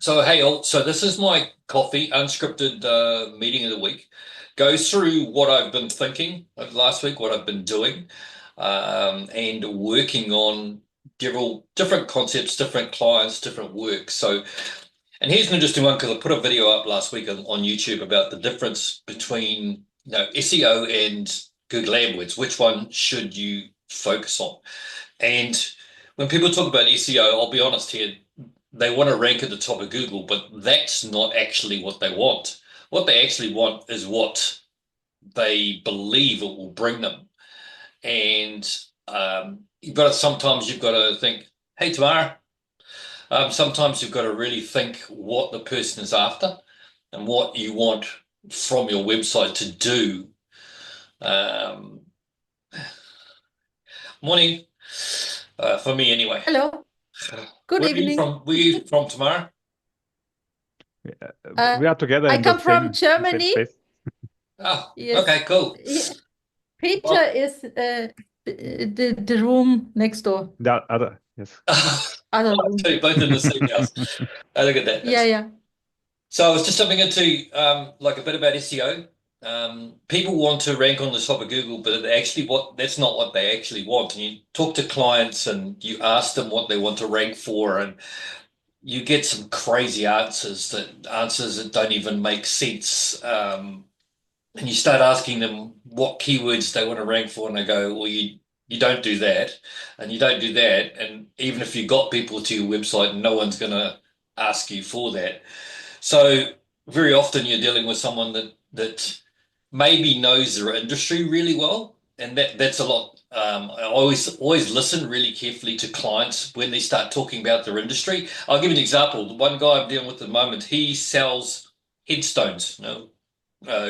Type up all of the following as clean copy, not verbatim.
So, hey, all. So this is my coffee unscripted meeting of the week. Goes through what I've been thinking of last week, what I've been doing, and working on different concepts, different clients, different work. So, and here's an interesting one because I put a video up last week on YouTube about the difference between SEO and Google AdWords. Which one should you focus on? And when people talk about SEO, I'll be honest here, they want to rank at the top of Google, but that's not actually what they want. What they actually want is what they believe it will bring them. And sometimes you've got to think, hey, Tamara, sometimes you've got to really think what the person is after and what you want from your website to do. Um, Morning, for me anyway. Hello, good Where are you evening. from? Where are you from, Tamara? Uh, We are together I in the come from same Germany. space. Oh, Yes. okay, cool. Peter Well, is the room next door, The other, yes. other I'll room. tell you both in the same house. I look at that. Yeah, yeah. So I was just jumping into like a bit about SEO. People want to rank on the top of Google, but that's not what they actually want. And you talk to clients and you ask them what they want to rank for, and you get some crazy answers that don't even make sense. And you start asking them what keywords they want to rank for, and they go, "Well, you don't do that, and you don't do that, and even if you got people to your website, no one's going to ask you for that." So very often you're dealing with someone that maybe knows their industry really well, and that's a lot. I always listen really carefully to clients when they start talking about their industry. I'll give you an example. The one guy I'm dealing with at the moment, he sells headstones,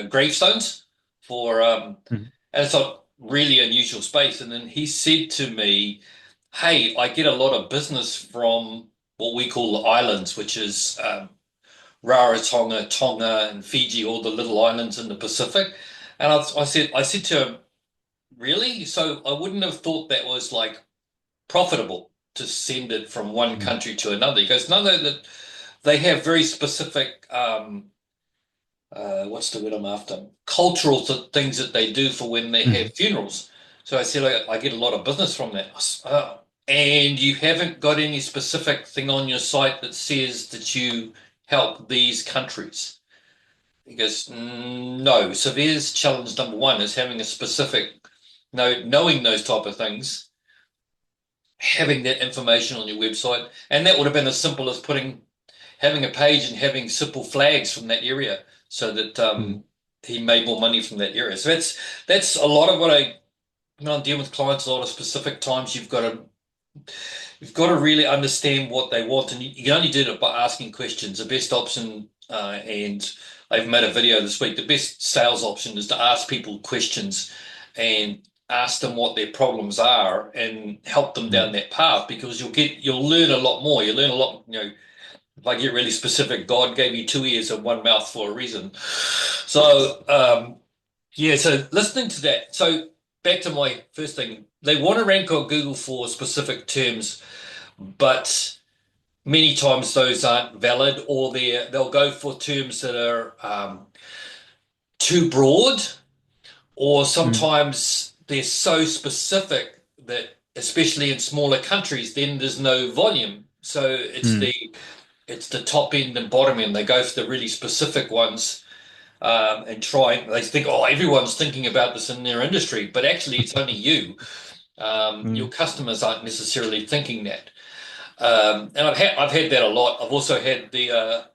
gravestones for Mhm. and it's a really unusual space. And then he said to me, "Hey, I get a lot of business from what we call the islands, which is Rarotonga, Tonga, and Fiji, all the little islands in the Pacific." And I said to him, "Really? So I wouldn't have thought that was like profitable to send it from one Mhm. country to another." He goes, "No, no, that they have very specific what's the word I'm after? Cultural things that they do for when they have Mhm. funerals." So I said, I get a lot of business from that. And you haven't got any specific thing on your site that says that you help these countries. He goes, No. So there's challenge number one is having a specific, knowing those type of things, having that information on your website. And that would have been as simple as having a page and having simple flags from that area so that Mhm. he made more money from that area. So that's a lot of what when I'm dealing with clients. A lot of specific times you've got to really understand what they want, and you can only do it by asking questions. The best option, and I've made a video this week. The best sales option is to ask people questions and ask them what their problems are and help them down Mhm. that path because you'll learn a lot more. You learn a lot, if I get really specific, God gave you two ears and one mouth for a reason. So, yeah, so listening to that. So, back to my first thing. They want to rank on Google for specific terms, but many times those aren't valid, or they'll go for terms that are too broad, or Mhm. sometimes they're so specific that, especially in smaller countries, then there's no volume. So Mhm. it's the top end and bottom end. They go for the really specific ones and they think, oh, everyone's thinking about this in their industry, but actually it's only you. Your Mhm. customers aren't necessarily thinking that. And I've had that a lot. I've also had the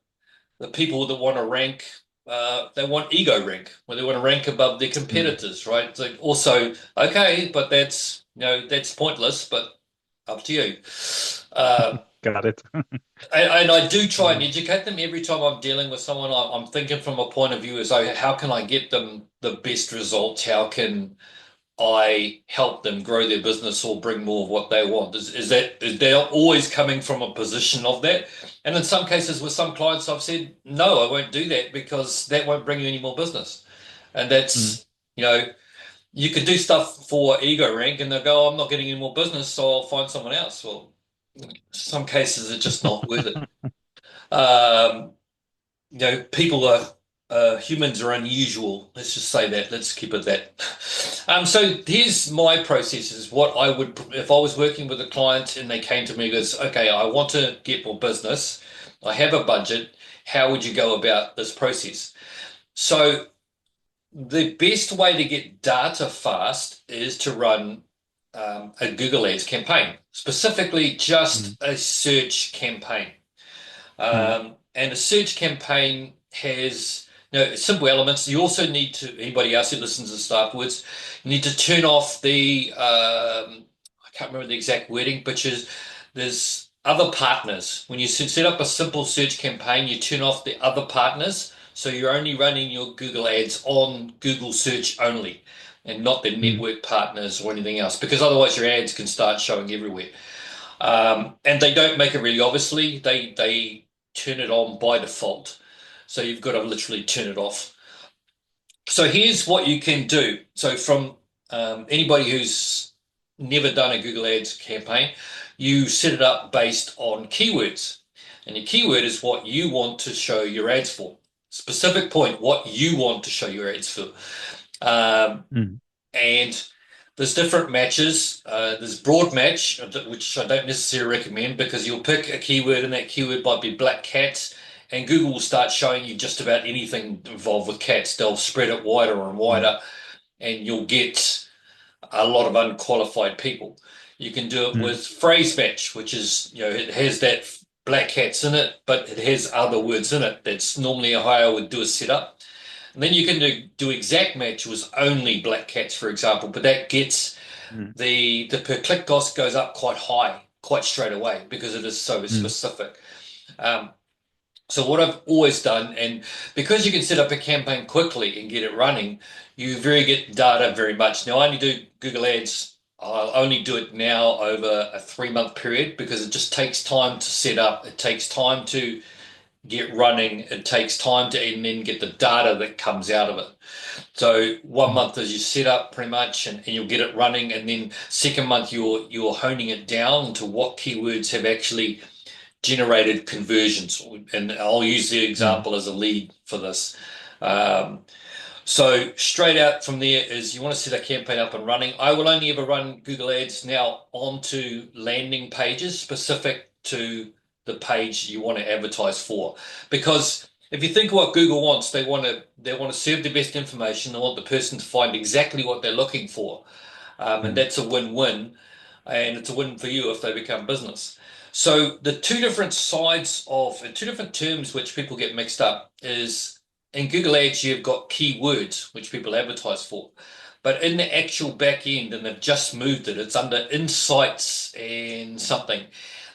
people that want to rank. They want ego rank, where they want to rank above their Mhm. competitors, right? So also, okay, but that's pointless. But up to you. Uh, Got it. and I do try and Mhm. educate them every time I'm dealing with someone. I'm thinking from a point of view as though, how can I get them the best results? How can I help them grow their business or bring more of what they want? Is they're always coming from a position of that? And in some cases, with some clients, I've said, no, I won't do that because that won't bring you any more business. And Mhm. you know, you could do stuff for ego rank and they'll go, I'm not getting any more business, so I'll find someone else. Well, some cases it's just not worth it. Um, people are humans are unusual. Let's just say that. Let's keep it that. So here's my process: is what I would if I was working with a client and they came to me and goes, "Okay, I want to get more business. I have a budget. How would you go about this process?" So the best way to get data fast is to run a Google Ads campaign, specifically Mm, just a search campaign. mm, And a search campaign has simple elements. You also need to, anybody else who listens to this afterwards, you need to turn off I can't remember the exact wording, but there's other partners. When you set up a simple search campaign, you turn off the other partners. So you're only running your Google ads on Google search only and not the mm, network partners or anything else, because otherwise your ads can start showing everywhere. And they don't make it really obviously. They turn it on by default. So you've got to literally turn it off. So here's what you can do. So from anybody who's never done a Google Ads campaign, you set it up based on keywords. And your keyword is what you want to show your ads for. Specific point, what you want to show your ads for. Um, mm, and there's different matches. There's broad match, which I don't necessarily recommend because you'll pick a keyword and that keyword might be black cats, and Google will start showing you just about anything involved with cats. They'll spread it wider and mm, wider, and you'll get a lot of unqualified people. You can do it mm, with phrase match, which is, it has that black cats in it, but it has other words in it. That's normally how I would do a setup. And then you can do exact match with only black cats, for example, but that gets mm, the per click cost goes up quite high, quite straight away because it is so mm, specific. Um, so what I've always done, and because you can set up a campaign quickly and get it running, you very get data very much. Now I only do Google Ads. I'll only do it now over a 3 month period because it just takes time to set up. It takes time to get running. It takes time to and then get the data that comes out of it. So one mm, month is you set up pretty much and you'll get it running, and then second month you're honing it down to what keywords have actually generated conversions. And I'll use the mm, example as a lead for this. Um, so straight out from there is you want to set a campaign up and running. I will only ever run Google Ads now onto landing pages specific to the page you want to advertise for. Because if you think of what Google wants, they want to serve the best information. They want the person to find exactly what they're looking for. And mm, that's a win-win. And it's a win for you if they become business. So the two different terms which people get mixed up is in Google Ads, you've got keywords which people advertise for. But in the actual back end, and they've just moved it, it's under insights and something.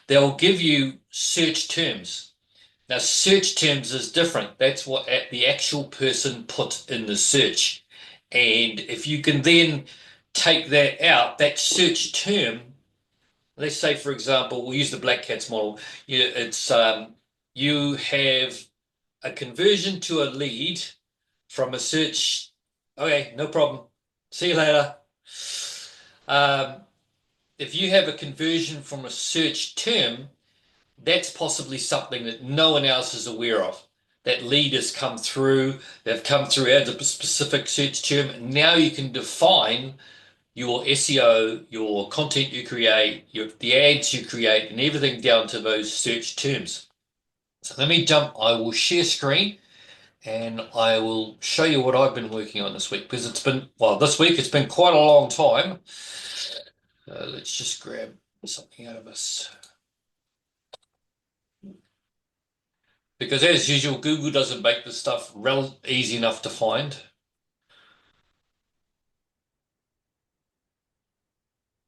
They'll give you search terms. Now, search terms is different. That's what the actual person put in the search. And if you can then take that out, that search term, let's say, for example, we'll use the Black Cats model. You have a conversion to a lead from a search. Okay, no problem. See you later. Um, if you have a conversion from a search term, that's possibly something that no one else is aware of. That lead has come through, they've come through as a specific search term. Now you can define your SEO, your content you create, the ads you create, and everything down to those search terms. So let me jump, I will share screen and I will show you what I've been working on this week because this week it's been quite a long time. Let's just grab something out of this. Because as usual, Google doesn't make this stuff easy enough to find.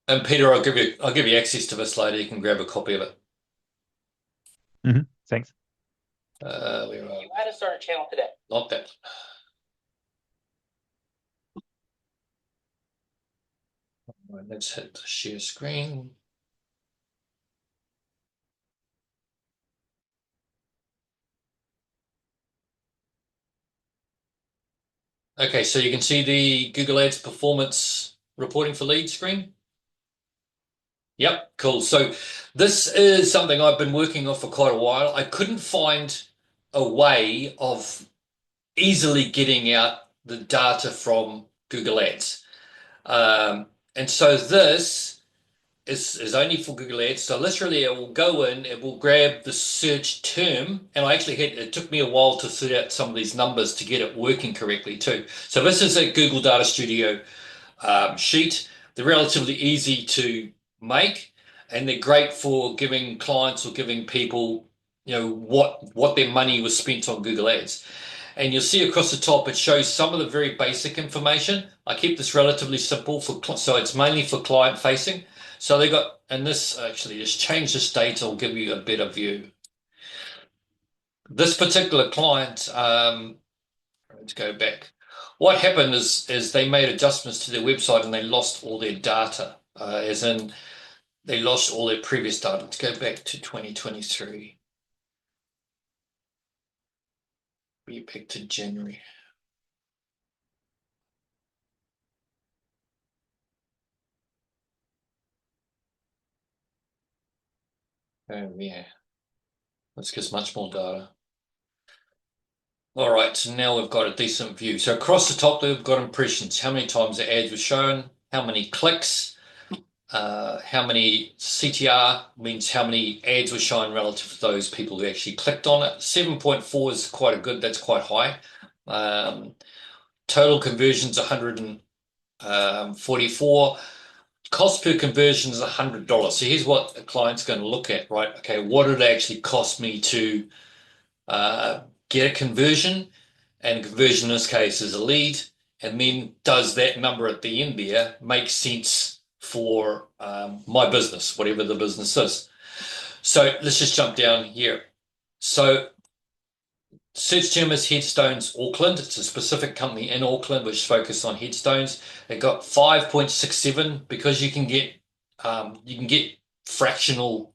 And Peter, I'll give you access to this later. You can grab a copy of it. mhm. Thanks. Where are you had to start a channel today. Not that. Right, let's hit the share screen. Okay, so you can see the Google Ads performance reporting for lead screen. Yep, cool. So this is something I've been working on for quite a while. I couldn't find a way of easily getting out the data from Google Ads. And so this is only for Google Ads. So literally it will go in, it will grab the search term, and it took me a while to sort out some of these numbers to get it working correctly too. So this is a Google Data Studio sheet. They're relatively easy to make, and they're great for giving clients or giving people, what their money was spent on Google Ads. And you'll see across the top, it shows some of the very basic information. I keep this relatively simple so it's mainly for client facing. So they got, and this actually just change this date, I'll give you a better view. This particular client, let's go back. What happened is they made adjustments to their website and they lost all their data, as in they lost all their previous data. Let's go back to 2023. We picked to January. Oh yeah, let's get much more data. All right, so now we've got a decent view. So across the top, we've got impressions. How many times the ads were shown? How many clicks? How many CTR means how many ads were shown relative to those people who actually clicked on it. 7.4 is quite that's quite high. Total conversions 144. Cost per conversion is $100. So here's what a client's going to look at, right? Okay, what did it actually cost me to get a conversion? And conversion in this case is a lead. And then does that number at the end there make sense for my business, whatever the business is? So let's just jump down here. So search term is headstones Auckland. It's a specific company in Auckland which is focused on headstones. It got 5.67 because you can get fractional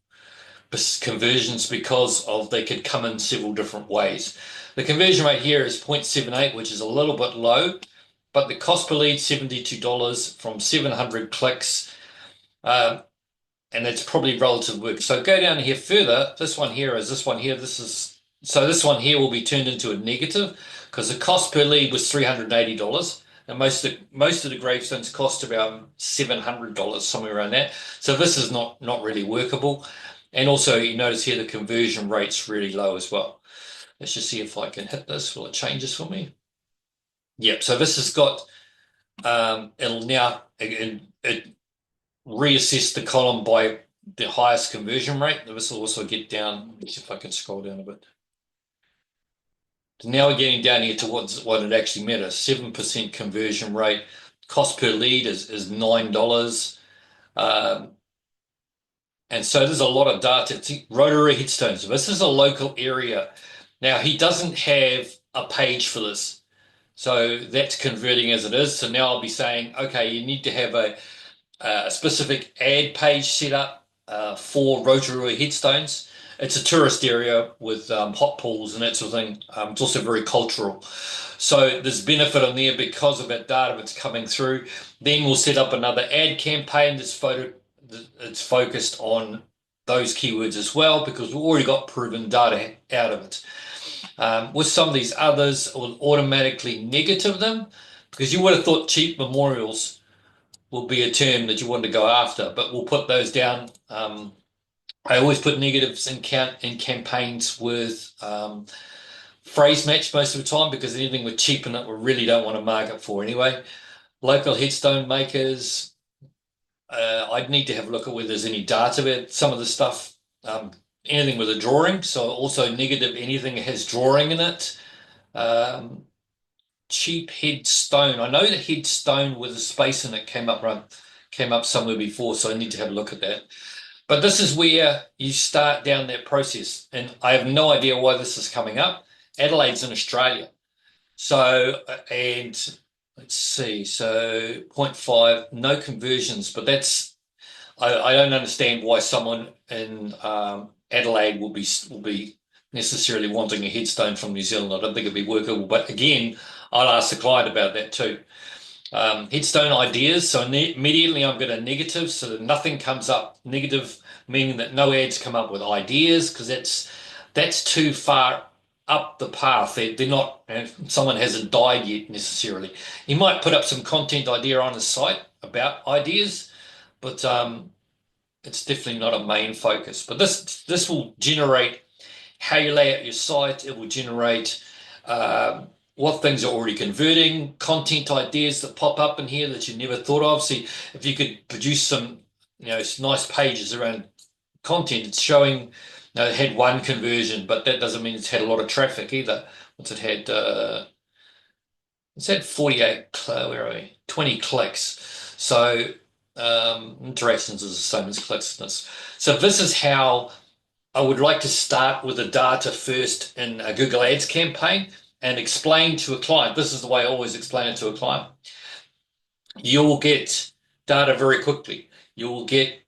conversions because of they could come in several different ways. The conversion rate here is 0.78, which is a little bit low, but the cost per lead $72 from 700 clicks, and it's probably relative work. So go down here further. This one here is this one here. This one here will be turned into a negative because the cost per lead was $380. And most of the gravestones cost about $700, somewhere around that. So this is not really workable. And also, you notice here the conversion rate's really low as well. Let's just see if I can hit this. Will it change this for me? Yep. So this has got it'll now it reassess the column by the highest conversion rate. This will also get down. Let's see if I can scroll down a bit. Now we're getting down here to what it actually matters. 7% conversion rate. Cost per lead is $9. And so there's a lot of data. It's Rotorua headstones. This is a local area. Now he doesn't have a page for this. So that's converting as it is. So now I'll be saying, okay, you need to have a specific ad page set up for Rotorua headstones. It's a tourist area with hot pools and that sort of thing. It's also very cultural. So there's benefit on there because of that data that's coming through. Then we'll set up another ad campaign that's focused on those keywords as well because we've already got proven data out of it. With some of these others, it will automatically negative them because you would have thought cheap memorials will be a term that you want to go after, but we'll put those down. I always put negatives in campaigns with phrase match most of the time because anything with cheap in it we really don't want to market for anyway. Local headstone makers, I'd need to have a look at whether there's any data about some of the stuff. Anything with a drawing, so also negative anything that has drawing in it. Cheap headstone. I know the headstone with a space in it came up somewhere before, so I need to have a look at that. But this is where you start down that process, and I have no idea why this is coming up. Adelaide's in Australia, so and let's see, so 0.5, no conversions, but I don't understand why someone in Adelaide will be necessarily wanting a headstone from New Zealand. I don't think it'd be workable. But again, I'll ask the client about that too. headstone ideas. So immediately I'm going to negative, so that nothing comes up negative, meaning that no ads come up with ideas, because that's too far up the path. They're not, someone hasn't died yet necessarily. He might put up some content idea on his site about ideas, but it's definitely not a main focus. But this will generate how you lay out your site. It will generate what things are already converting, content ideas that pop up in here that you never thought of. See, if you could produce some, nice pages around content, it's showing, it had one conversion, but that doesn't mean it's had a lot of traffic either. What's it had? It's had 48, where are we? 20 clicks. So interactions is the same as clicks. So this is how I would like to start with the data first in a Google Ads campaign and explain to a client. This is the way I always explain it to a client. You'll get data very quickly. You'll get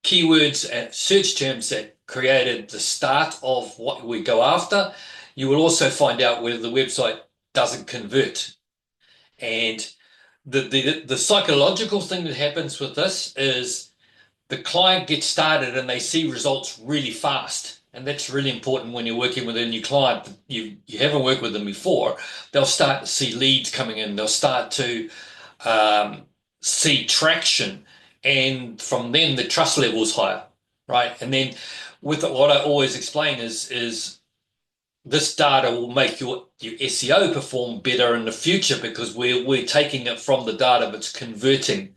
keywords and search terms that created the start of what we go after. You will also find out whether the website doesn't convert. And the psychological thing that happens with this is the client gets started and they see results really fast. And that's really important when you're working with a new client. You haven't worked with them before. They'll start to see leads coming in. They'll start to see traction. And from then the trust level is higher, right? And then with what I always explain is this data will make your SEO perform better in the future, because we're taking it from the data that's converting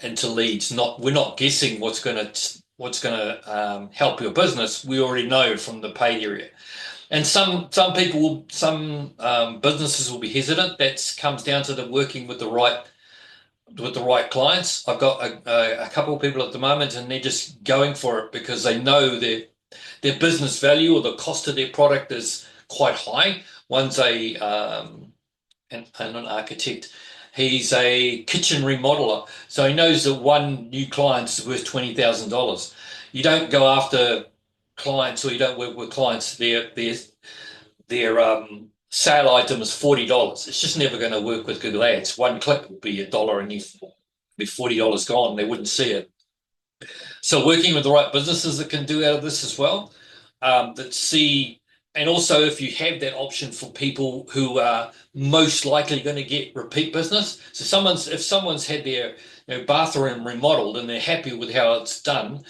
into leads. We're not guessing what's going to help your business. We already know from the paid area. And some businesses will be hesitant. That comes down to the working with the right clients. I've got a couple of people at the moment, and they're just going for it because they know their business value or the cost of their product is quite high. One's an architect. He's a kitchen remodeler, so he knows that one new client is worth $20,000. You don't go after clients, or you don't work with clients. Their sale item is $40. It's just never going to work with Google Ads. One click will be $1, and you'll be $40 gone. They wouldn't see it. So working with the right businesses that can do out of this as well, that see. And also, if you have that option for people who are most likely going to get repeat business. So if someone's had their bathroom remodeled and they're happy with how it's done,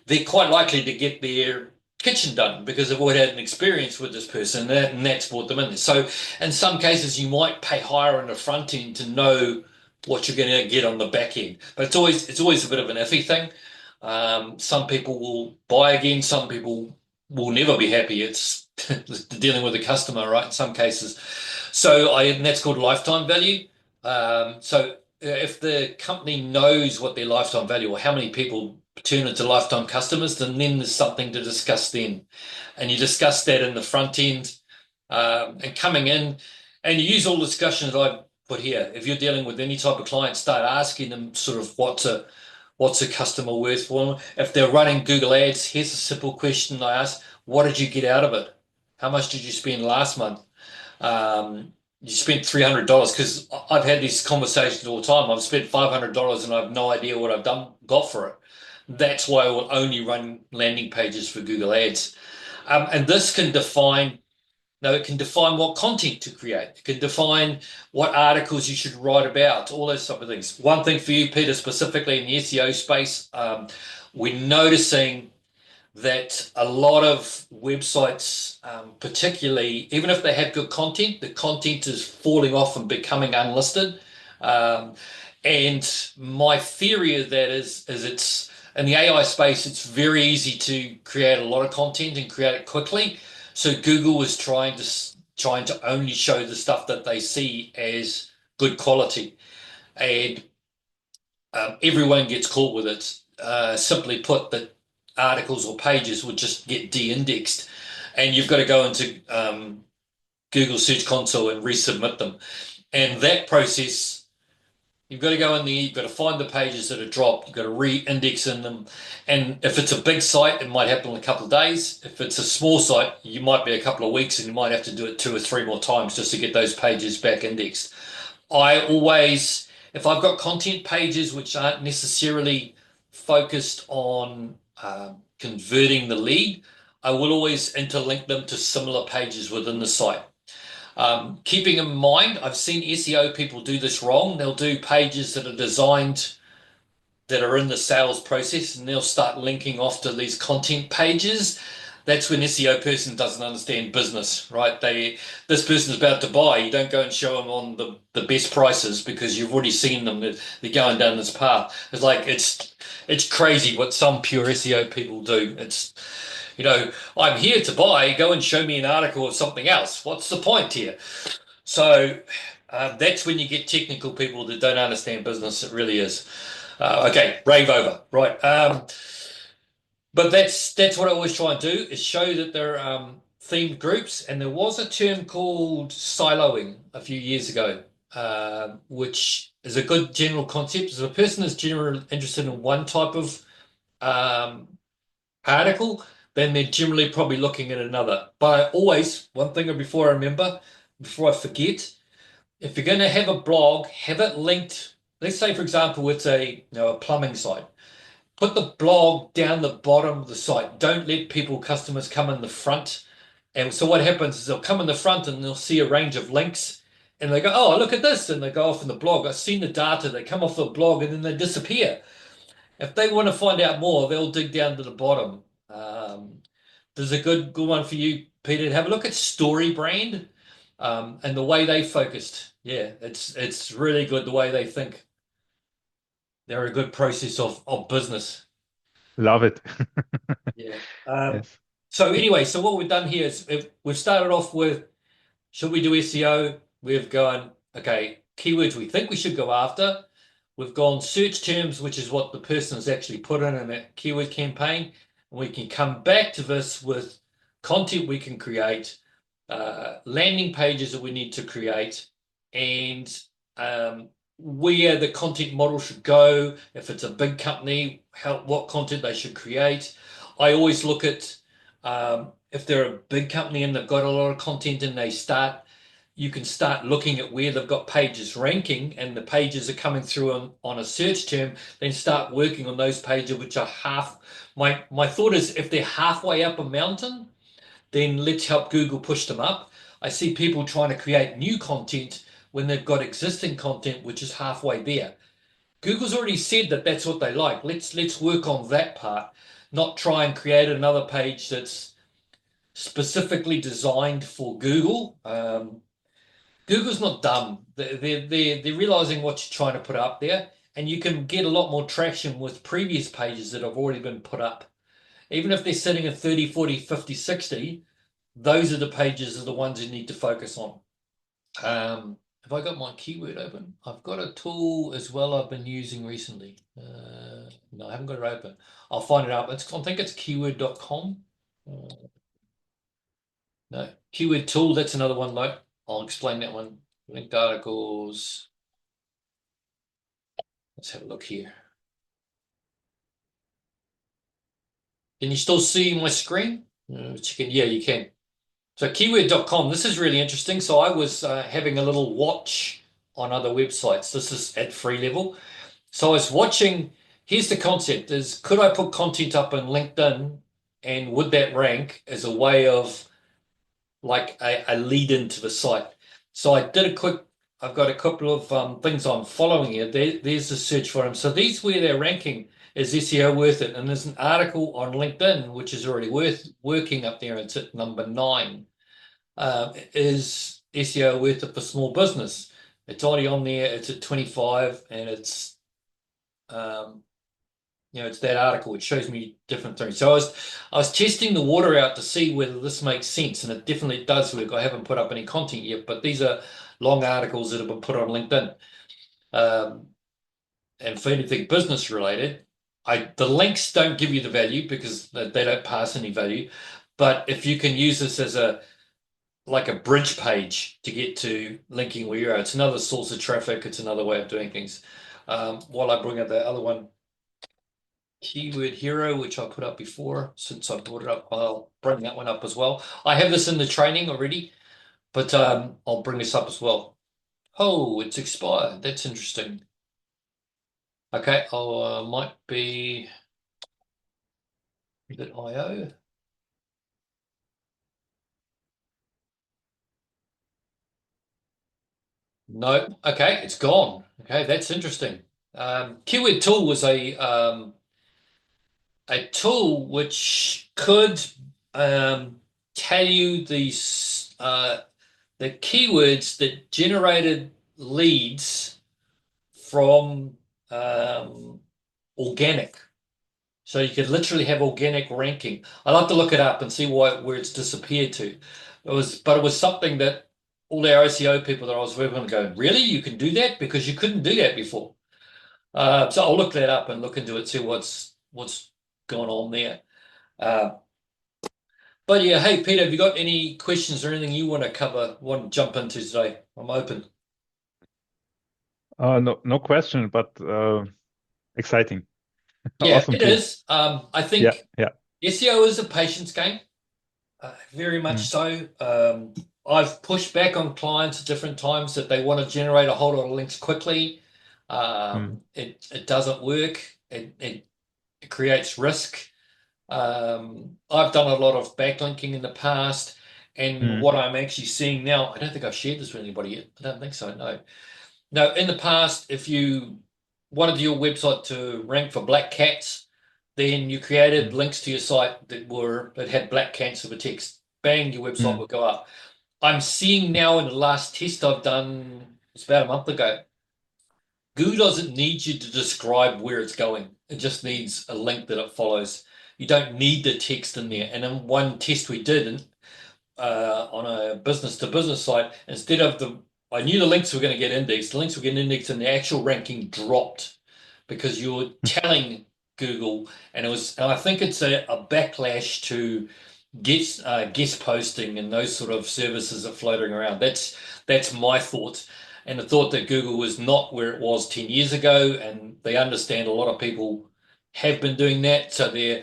they're quite likely to get their kitchen done because they've already had an experience with this person, and that's brought them in. So in some cases, you might pay higher on the front end to know what you're going to get on the back end. But it's always a bit of an iffy thing. Some people will buy again. Some people will never be happy. It's dealing with the customer, right? In some cases. And that's called lifetime value. So if the company knows what their lifetime value, or how many people turn into lifetime customers, then there's something to discuss then. And you discuss that in the front end, and coming in, and you use all the discussions I've put here. If you're dealing with any type of client, start asking them sort of what's a customer worth for them. If they're running Google Ads, here's a simple question I ask: what did you get out of it? How much did you spend last month? You spent $300, because I've had these conversations all the time. I've spent $500 and I have no idea what I've got for it. That's why I will only run landing pages for Google Ads. And this can define, it can define what content to create. It can define what articles you should write about, all those type of things. One thing for you, Peter, specifically in the SEO space, we're noticing that a lot of websites, particularly, even if they have good content, the content is falling off and becoming unlisted. And my theory of that is it's in the AI space, it's very easy to create a lot of content and create it quickly. So Google is trying to only show the stuff that they see as good quality, and everyone gets caught with it. Simply put, that articles or pages would just get de-indexed, and you've got to go into Google Search Console and resubmit them. And that process, you've got to go in there, you've got to find the pages that are dropped, you've got to re-index in them. And if it's a big site, it might happen in a couple of days. If it's a small site, you might be a couple of weeks, and you might have to do it 2 or 3 more times just to get those pages back indexed. I always, if I've got content pages which aren't necessarily focused on converting the lead, I will always interlink them to similar pages within the site. Keeping in mind, I've seen SEO people do this wrong. They'll do pages that are designed that are in the sales process, and they'll start linking off to these content pages. That's when SEO person doesn't understand business, right? This person's about to buy. You don't go and show them on the best prices because you've already seen them. They're going down this path. It's like it's crazy what some pure SEO people do. It's, I'm here to buy. Go and show me an article of something else. What's the point here? So that's when you get technical people that don't understand business. It really is. Okay, rave over. Right. But that's what I always try and do is show that there are themed groups. And there was a term called siloing a few years ago, which is a good general concept. If a person is generally interested in one type of article, then they're generally probably looking at another. But I always, one thing before I forget, if you're going to have a blog, have it linked. Let's say, for example, it's a plumbing site. Put the blog down the bottom of the site. Don't let customers come in the front. And so what happens is they'll come in the front and they'll see a range of links and they go, oh, look at this. And they go off in the blog. I've seen the data. They come off the blog and then they disappear. If they want to find out more, they'll dig down to the bottom. There's a good one for you, Peter, to have a look at StoryBrand and the way they focused. Yeah, it's really good the way they think. They're a good process of business. Love it. Yeah. Yes. So anyway, so what we've done here is we've started off with, should we do SEO? We've gone, okay, keywords we think we should go after. We've gone search terms, which is what the person has actually put in a keyword campaign. And we can come back to this with content we can create, landing pages that we need to create, and where the content model should go. If it's a big company, what content they should create. I always look at if they're a big company and they've got a lot of content and you can start looking at where they've got pages ranking and the pages are coming through on a search term, then start working on those pages which are my thought is if they're halfway up a mountain, then let's help Google push them up. I see people trying to create new content when they've got existing content which is halfway there. Google's already said that that's what they like. Let's work on that part, not try and create another page that's specifically designed for Google. Google's not dumb. They're realizing what you're trying to put up there, and you can get a lot more traction with previous pages that have already been put up. Even if they're sitting at 30, 40, 50, 60, those are the pages are the ones you need to focus on. Have I got my keyword open? I've got a tool as well I've been using recently. No, I haven't got it open. I'll find it up. I think it's keyword.com. No, keyword tool, that's another one, though. I'll explain that one. Linked articles. Let's have a look here. Can you still see my screen? Yeah, you can. So keyword.com, this is really interesting. So I was having a little watch on other websites. This is at free level. So I was watching, here's the concept is, could I put content up on LinkedIn and would that rank as a way of like a lead into the site? So I did I've got a couple of things I'm following here. There's the search for them. So these where they're ranking, is SEO worth it? And there's an article on LinkedIn, which is already working up there. It's at number 9. Is SEO worth it for small business? It's already on there. It's at 25 and it's, it's that article. It shows me different things. So I was testing the water out to see whether this makes sense, and it definitely does work. I haven't put up any content yet, but these are long articles that have been put on LinkedIn. And for anything business related, the links don't give you the value because they don't pass any value. But if you can use this as like a bridge page to get to linking where you are, it's another source of traffic. It's another way of doing things. While I bring up the other one, Keyword Hero, which I put up before, since I brought it up, I'll bring that one up as well. I have this in the training already, but I'll bring this up as well. Oh, it's expired. That's interesting. Okay, oh, might be is it IO? No. Okay, it's gone. Okay, that's interesting. Keyword tool was a tool which could tell you the keywords that generated leads from organic. So you could literally have organic ranking. I'll have to look it up and see where it's disappeared to. But it was something that all our SEO people that I was working on go, really? You can do that? Because you couldn't do that before. So I'll look that up and look into it, see what's going on there. Uh, but yeah, hey Peter, have you got any questions or anything you want to cover, want to jump into today? I'm open. No question, but exciting. Yeah, Awesome it tool. is. I Yeah, think yeah. SEO is a patience game. Very much Mm, so. I've pushed back on clients at different times that they want to generate a whole lot of links quickly. mm, It doesn't work. It creates risk. I've done a lot of backlinking in the past, and mm, what I'm actually seeing now, I don't think I've shared this with anybody yet. I don't think so. No. No, in the past, if you wanted your website to rank for black cats, then you created mm, links to your site that had black cats of a text. Bang, your website mm, would go up. I'm seeing now in the last test I've done, it's about a month ago, Google doesn't need you to describe where it's going. It just needs a link that it follows. You don't need the text in there. And in one test we did, on a business to business site, instead of I knew the links were going to get indexed, the links were getting indexed and the actual ranking dropped because you were telling Google, and I think it's a backlash to guest posting and those sort of services are floating around. That's my thought. And the thought that Google was not where it was 10 years ago, and they understand a lot of people have been doing that, so they're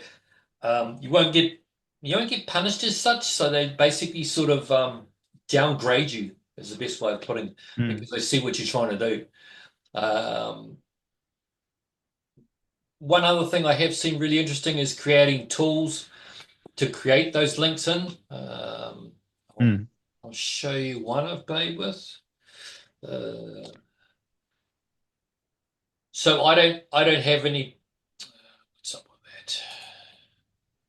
you won't get punished as such. So they basically sort of downgrade you is the best way of putting it mm, because they see what you're trying to do. Um, One other thing I have seen really interesting is creating tools to create those links in. I'll, mm. I'll show you one I've played with. Uh, so I don't have any. What's up with that?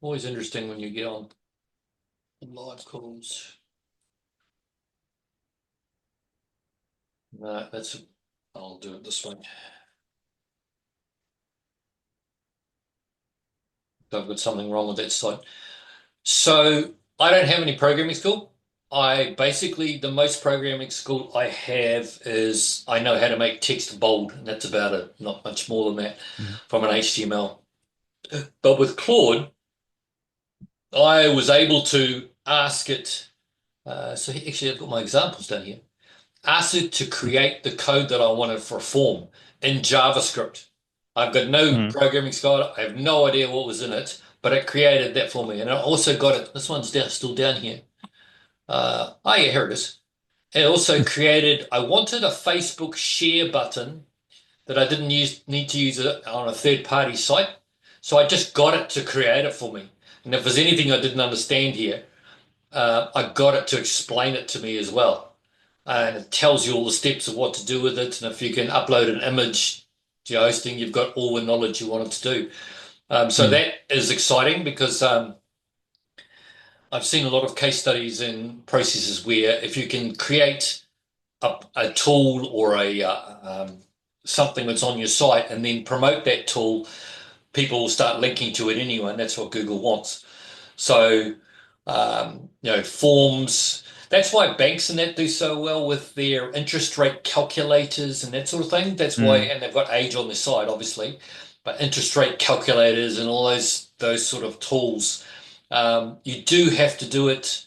Always interesting when you get on live calls. No, I'll do it this way. I've got something wrong with that site. So I don't have any programming school. The most programming school I have is I know how to make text bold, and that's about it. Not much more than that Mm, from an HTML. But with Claude, I was able to ask it. So actually, I've got my examples down here. Ask it to create the code that I wanted for a form in JavaScript. I've got no mm, programming skill. I have no idea what was in it, but it created that for me. And I also got it. This one's still down here. Oh yeah, here it is. It also created. I wanted a Facebook share button that I didn't need to use it on a third-party site, so I just got it to create it for me. And if there's anything I didn't understand here, I got it to explain it to me as well. And it tells you all the steps of what to do with it. And if you can upload an image to your hosting, you've got all the knowledge you want it to do. So mm, that is exciting because I've seen a lot of case studies and processes where if you can create a tool or something that's on your site and then promote that tool, people will start linking to it anyway, and that's what Google wants. So, forms. That's why banks and that do so well with their interest rate calculators and that sort of thing. That's why, mm, and they've got age on their side, obviously, but interest rate calculators and all those sort of tools. You do have to do it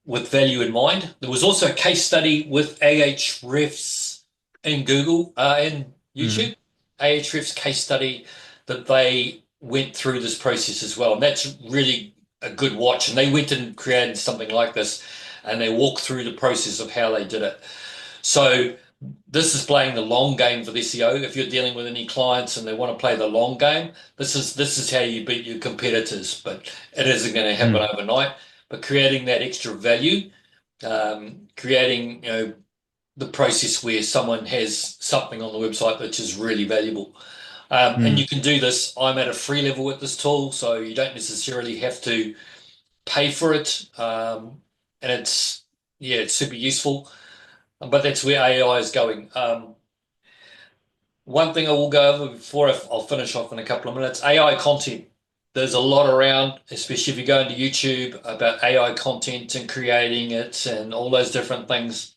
with value in mind. There was also a case study with Ahrefs in Google and mm, YouTube. Ahrefs case study that they went through this process as well, and that's really a good watch. And they went and created something like this. and they walk through the process of how they did it. So this is playing the long game for the SEO. If you're dealing with any clients and they want to play the long game, this is how you beat your competitors. But it isn't going to happen overnight. But creating that extra value, creating the process where someone has something on the website which is really valuable. And you can do this. I'm at a free level with this tool, so you don't necessarily have to pay for it. And it's super useful. But that's where AI is going. One thing I will go over before I'll finish off in a couple of minutes, AI content. There's a lot around, especially if you go into YouTube, about AI content and creating it and all those different things.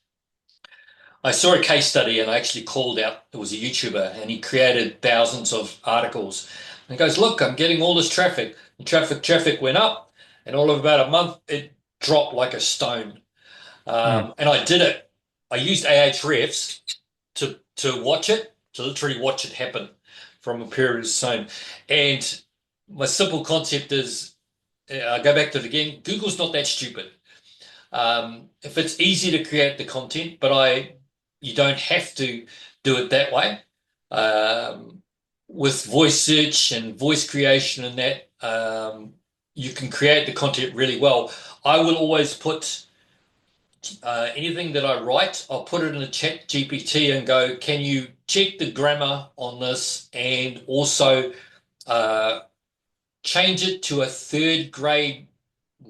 I saw a case study and I actually called out, it was a YouTuber, and he created thousands of articles. And he goes, look, I'm getting all this traffic. The traffic went up, and all of about a month, it dropped like a stone. And I did it. I used Ahrefs to watch it, to literally watch it happen from a period of time. And my simple concept is, I go back to it again, Google's not that stupid. If it's easy to create the content, but you don't have to do it that way. With voice search and voice creation and that, you can create the content really well. I will always put anything that I write, I'll put it in a chat GPT and go, can you check the grammar on this and also change it to a third grade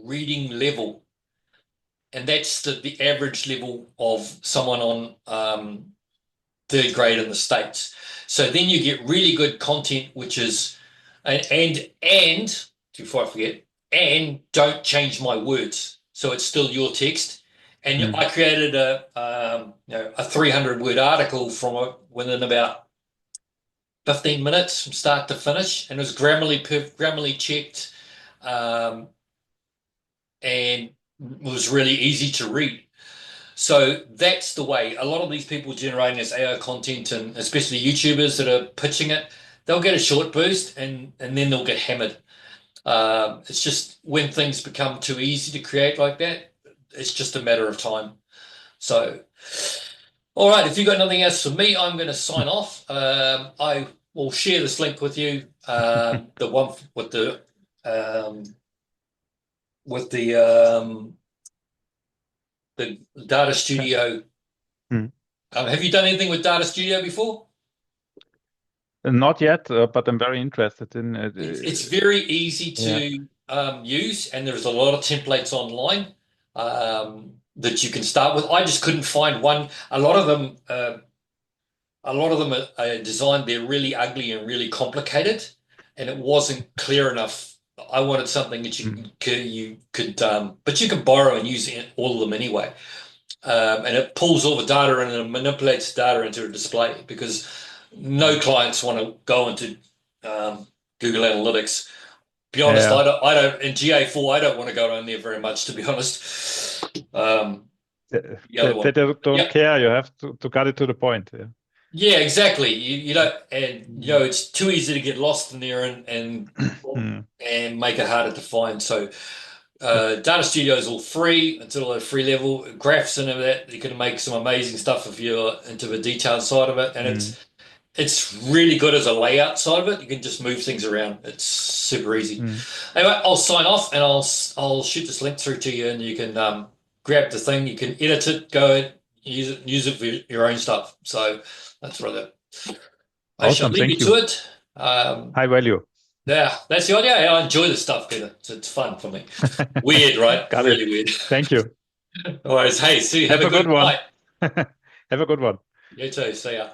reading level? And that's the average level of someone on third grade in the States. So then you get really good content, which is, and before I forget, and don't change my words. So it's still your text. And I created a 300-word article within about 15 minutes from start to finish, and it was grammarly checked, and it was really easy to read. So that's the way. A lot of these people generating this AI content, and especially YouTubers that are pitching it, they'll get a short boost and then they'll get hammered. It's just when things become too easy to create like that, it's just a matter of time. So, all right, if you've got nothing else for me, I'm going to sign off. I will share this link with you, the one with the Data Studio. Have you done anything with Data Studio before? Not yet, but I'm very interested in it. It's very easy to use, and there's a lot of templates online that you can start with. I just couldn't find one. A lot of them are designed, they're really ugly and really complicated, and it wasn't clear enough. I wanted something that you could but you can borrow and use all of them anyway. And it pulls all the data in and manipulates data into a display, because no clients want to go into Google Analytics. Be honest, I don't in GA4, I don't want to go in there very much, to be honest. They don't care. You have to cut it to the point. Yeah, exactly. You don't, and it's too easy to get lost in there and make it harder to find. So Data Studio is all free. It's all at a free level. Graphs and all that, you can make some amazing stuff if you're into the detailed side of it, and it's really good as a layout side of it. You can just move things around. It's super easy. Anyway, I'll sign off and I'll shoot this link through to you, and you can grab the thing. You can edit it, go use it for your own stuff. So that's what I do. I shall leave you to it. High value. Yeah, that's the idea. I enjoy this stuff, Peter. It's fun for me. Weird, right? Really weird. Thank you. All right. Hey, see you. Have a good one. night. Have a good one. You too. See ya.